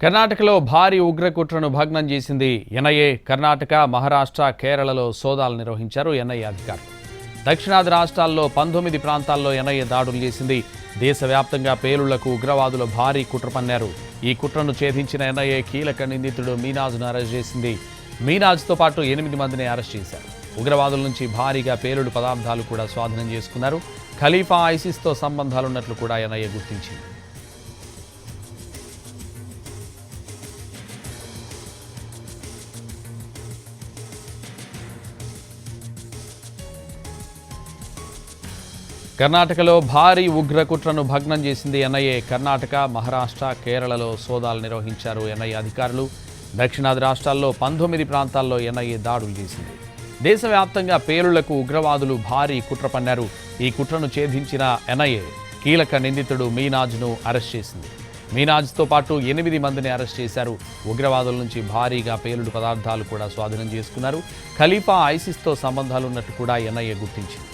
కర్ణాటకలో భారీ ఉగ్రకుట్రను భగ్నం చేసింది ఎన్ఐఏ. కర్ణాటక, మహారాష్ట్ర, కేరళలో సోదాలు నిర్వహించారు ఎన్ఐఏ అధికారులు. దక్షిణాది రాష్ట్రాల్లో 19 ప్రాంతాల్లో ఎన్ఐఏ దాడులు చేసింది. దేశవ్యాప్తంగా పేలుళ్లకు ఉగ్రవాదులు భారీ కుట్ర పన్నారు. ఈ కుట్రను ఛేదించిన ఎన్ఐఏ కీలక నిందితుడు మీనాజ్ను అరెస్ట్ చేసింది. మీనాజ్తో పాటు 8 మందిని అరెస్ట్ చేశారు. ఉగ్రవాదుల నుంచి భారీగా పేలుడు పదార్థాలు కూడా స్వాధీనం చేసుకున్నారు. ఖలీఫా, ఐసిస్తో సంబంధాలున్నట్లు కూడా ఎన్ఐఏ గుర్తించింది. కర్ణాటకలో భారీ ఉగ్రకుట్రను భగ్నం చేసింది ఎన్ఐఏ. కర్ణాటక, మహారాష్ట్ర, కేరళలో సోదాలు నిర్వహించారు ఎన్ఐఏ అధికారులు. దక్షిణాది రాష్ట్రాల్లో 19 ప్రాంతాల్లో ఎన్ఐఏ దాడులు చేసింది. దేశవ్యాప్తంగా పేలుళ్లకు ఉగ్రవాదులు భారీ కుట్ర పన్నారు. ఈ కుట్రను ఛేదించిన ఎన్ఐఏ కీలక నిందితుడు మీనాజ్ను అరెస్ట్ చేసింది. మీనాజ్తో పాటు 8 మందిని అరెస్ట్ చేశారు. ఉగ్రవాదుల నుంచి భారీగా పేలుడు పదార్థాలు కూడా స్వాధీనం చేసుకున్నారు. ఖలీఫా, ఐసిస్తో సంబంధాలున్నట్టు కూడా ఎన్ఐఏ గుర్తించింది.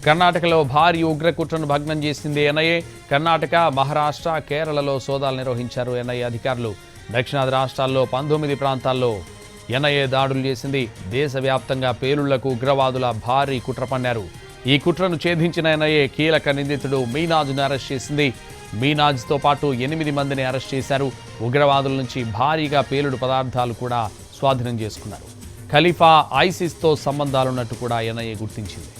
కర్ణాటకలో భారీ ఉగ్రకుట్రను భగ్నం చేసింది ఎన్ఐఏ. కర్ణాటక, మహారాష్ట్ర, కేరళలో సోదాలు నిర్వహించారు ఎన్ఐఏ అధికారులు. దక్షిణాది రాష్ట్రాల్లో 19 ప్రాంతాల్లో ఎన్ఐఏ దాడులు చేసింది. దేశవ్యాప్తంగా పేలుళ్లకు ఉగ్రవాదుల భారీ కుట్ర పన్నారు. ఈ కుట్రను ఛేదించిన ఎన్ఐఏ కీలక నిందితుడు మీనాజ్ను అరెస్ట్ చేసింది. మీనాజ్తో పాటు 8 మందిని అరెస్ట్ చేశారు. ఉగ్రవాదుల నుంచి భారీగా పేలుడు పదార్థాలు కూడా స్వాధీనం చేసుకున్నారు. ఖలీఫా, ఐసిస్తో సంబంధాలున్నట్టు కూడా ఎన్ఐఏ గుర్తించింది.